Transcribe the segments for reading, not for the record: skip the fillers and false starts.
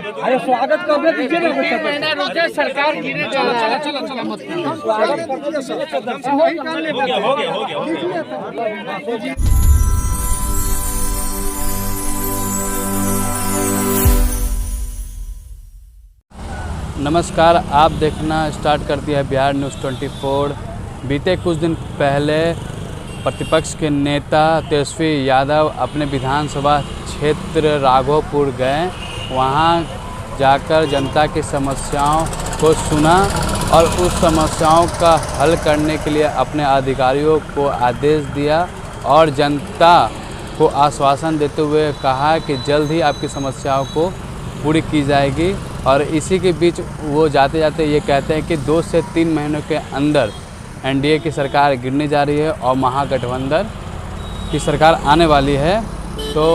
अरे स्वागत करने दीजिए ना, 3 महीना रुके, सरकार गिरे जा रहा है। चलो मत स्वागत कर दीजिए। हो गया। नमस्कार, आप देखना स्टार्ट कर दिया है बिहार न्यूज़ 24। बीते कुछ दिन पहले प्रतिपक्ष के नेता तेजस्वी यादव अपने विधानसभा क्षेत्र राघोपुर गए। वहां जाकर जनता की समस्याओं को सुना और उस समस्याओं का हल करने के लिए अपने अधिकारियों को आदेश दिया और जनता को आश्वासन देते हुए कहा कि जल्द ही आपकी समस्याओं को पूरी की जाएगी। और इसी के बीच वो जाते जाते ये कहते हैं कि 2 से 3 महीनों के अंदर एनडीए की सरकार गिरने जा रही है और महागठबंधन की सरकार आने वाली है। तो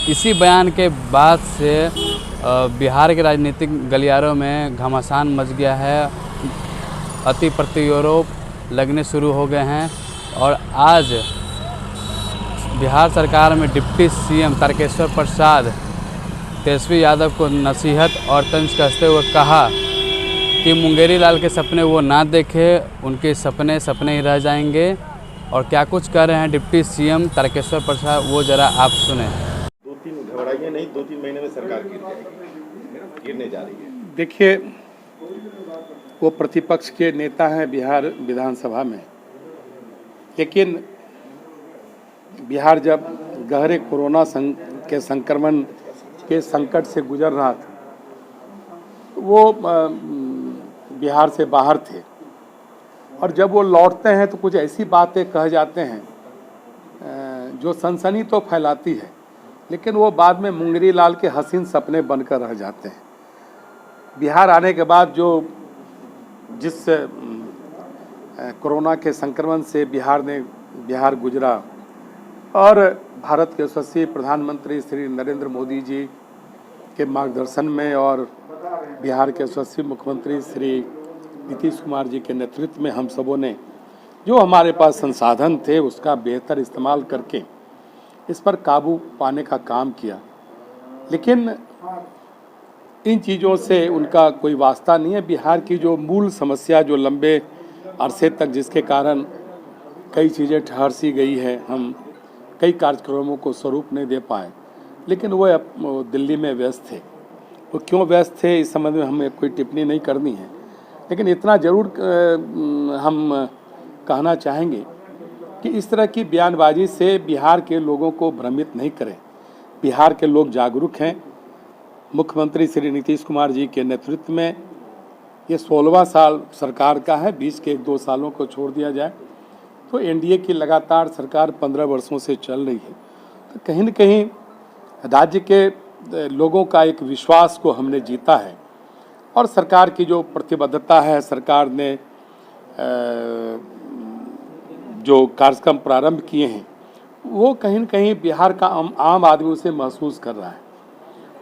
इसी बयान के बाद से बिहार के राजनीतिक गलियारों में घमासान मच गया है, अति प्रत्यारोप लगने शुरू हो गए हैं। और आज बिहार सरकार में डिप्टी सीएम तारकेश्वर प्रसाद तेजस्वी यादव को नसीहत और तंज कसते हुए कहा कि मुंगेरी लाल के सपने वो ना देखे, उनके सपने सपने ही रह जाएंगे। और क्या कुछ कह रहे हैं डिप्टी सीएम तारकेश्वर प्रसाद, वो जरा आप सुने। 2-3 घबराइए नहीं, 2-3 महीने में सरकार गिरने जा रही है। देखिए, वो प्रतिपक्ष के नेता हैं बिहार विधानसभा में, लेकिन बिहार जब गहरे कोरोना के संक्रमण के संकट से गुजर रहा था, वो बिहार से बाहर थे। और जब वो लौटते हैं तो कुछ ऐसी बातें कह जाते हैं जो सनसनी तो फैलाती है, लेकिन वो बाद में मुंगेरी लाल के हसीन सपने बनकर रह जाते हैं। बिहार आने के बाद जिस कोरोना के संक्रमण से बिहार गुजरा और भारत के यशस्वी प्रधानमंत्री श्री नरेंद्र मोदी जी के मार्गदर्शन में और बिहार के यशस्वी मुख्यमंत्री श्री नीतीश कुमार जी के नेतृत्व में हम सबों ने जो हमारे पास संसाधन थे उसका बेहतर इस्तेमाल करके इस पर काबू पाने का काम किया। लेकिन इन चीज़ों से उनका कोई वास्ता नहीं है। बिहार की जो मूल समस्या, जो लंबे अरसे तक जिसके कारण कई चीज़ें ठहर सी गई है, हम कई कार्यक्रमों को स्वरूप नहीं दे पाए, लेकिन वो दिल्ली में व्यस्त थे। वो क्यों व्यस्त थे इस संबंध में हमें कोई टिप्पणी नहीं करनी है, लेकिन इतना ज़रूर हम कहना चाहेंगे कि इस तरह की बयानबाजी से बिहार के लोगों को भ्रमित नहीं करें। बिहार के लोग जागरूक हैं। मुख्यमंत्री श्री नीतीश कुमार जी के नेतृत्व में ये 16वां साल सरकार का है। 20 के 1-2 सालों को छोड़ दिया जाए तो एनडीए की लगातार सरकार 15 वर्षों से चल रही है। तो कहीं न कहीं राज्य के लोगों का एक विश्वास को हमने जीता है और सरकार की जो प्रतिबद्धता है, सरकार ने जो कार्यक्रम प्रारंभ किए हैं वो कहीं न कहीं बिहार का आम आदमी उसे महसूस कर रहा है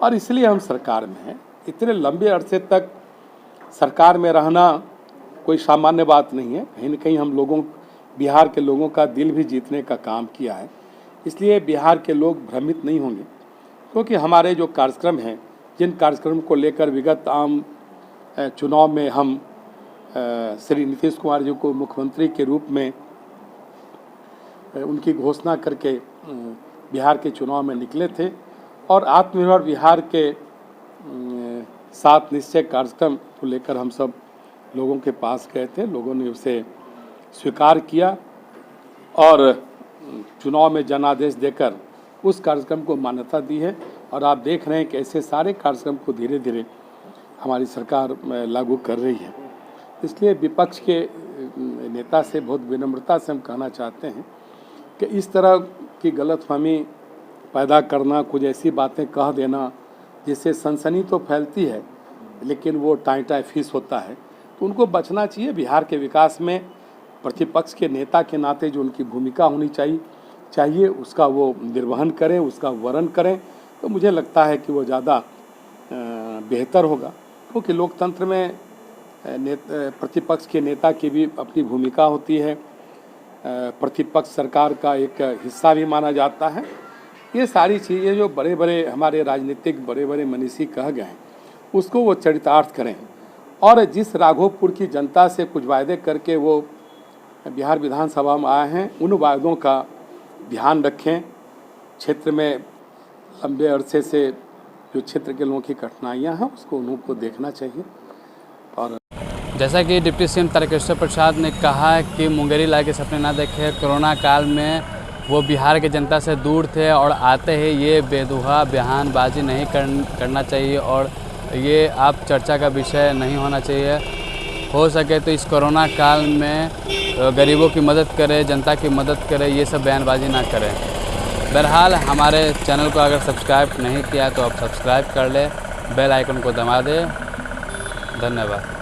और इसलिए हम सरकार में हैं। इतने लंबे अरसे तक सरकार में रहना कोई सामान्य बात नहीं है। कहीं न कहीं हम बिहार के लोगों का दिल भी जीतने का काम किया है। इसलिए बिहार के लोग भ्रमित नहीं होंगे, क्योंकि हमारे जो कार्यक्रम हैं, जिन कार्यक्रम को लेकर विगत आम चुनाव में हम श्री नीतीश कुमार जी को मुख्यमंत्री के रूप में उनकी घोषणा करके बिहार के चुनाव में निकले थे और आत्मनिर्भर बिहार के 7 निश्चय कार्यक्रम को लेकर हम सब लोगों के पास गए थे। लोगों ने उसे स्वीकार किया और चुनाव में जनादेश देकर उस कार्यक्रम को मान्यता दी है। और आप देख रहे हैं कि ऐसे सारे कार्यक्रम को धीरे धीरे हमारी सरकार लागू कर रही है। इसलिए विपक्ष के नेता से बहुत विनम्रता से हम कहना चाहते हैं कि इस तरह की गलतफहमी पैदा करना, कुछ ऐसी बातें कह देना जिससे सनसनी तो फैलती है लेकिन वो टाई फीस होता है, तो उनको बचना चाहिए। बिहार के विकास में प्रतिपक्ष के नेता के नाते जो उनकी भूमिका होनी चाहिए उसका वो निर्वहन करें, उसका वर्णन करें, तो मुझे लगता है कि वो ज़्यादा बेहतर होगा। क्योंकि लोकतंत्र में प्रतिपक्ष के नेता की भी अपनी भूमिका होती है, प्रतिपक्ष सरकार का एक हिस्सा भी माना जाता है। ये सारी चीज़ें जो बड़े बड़े हमारे राजनीतिक बड़े बड़े मनीषी कह गए हैं, उसको वो चरितार्थ करें और जिस राघोपुर की जनता से कुछ वायदे करके वो बिहार विधानसभा में आए हैं उन वायदों का ध्यान रखें। क्षेत्र में लंबे अरसे से जो क्षेत्र के लोगों की कठिनाइयाँ हैं उसको उनको देखना चाहिए। और जैसा कि डिप्टी सीएम तारकेश्वर प्रसाद ने कहा है कि मुंगेरी लाल के सपने ना देखे, कोरोना काल में वो बिहार की जनता से दूर थे और आते ही ये बेदुहा बयानबाजी नहीं करना चाहिए और ये आप चर्चा का विषय नहीं होना चाहिए। हो सके तो इस कोरोना काल में गरीबों की मदद करें, जनता की मदद करें, ये सब बयानबाजी ना करें। बहरहाल हमारे चैनल को अगर सब्सक्राइब नहीं किया तो आप सब्सक्राइब कर लें, बेल आइकन को दबा दें। धन्यवाद।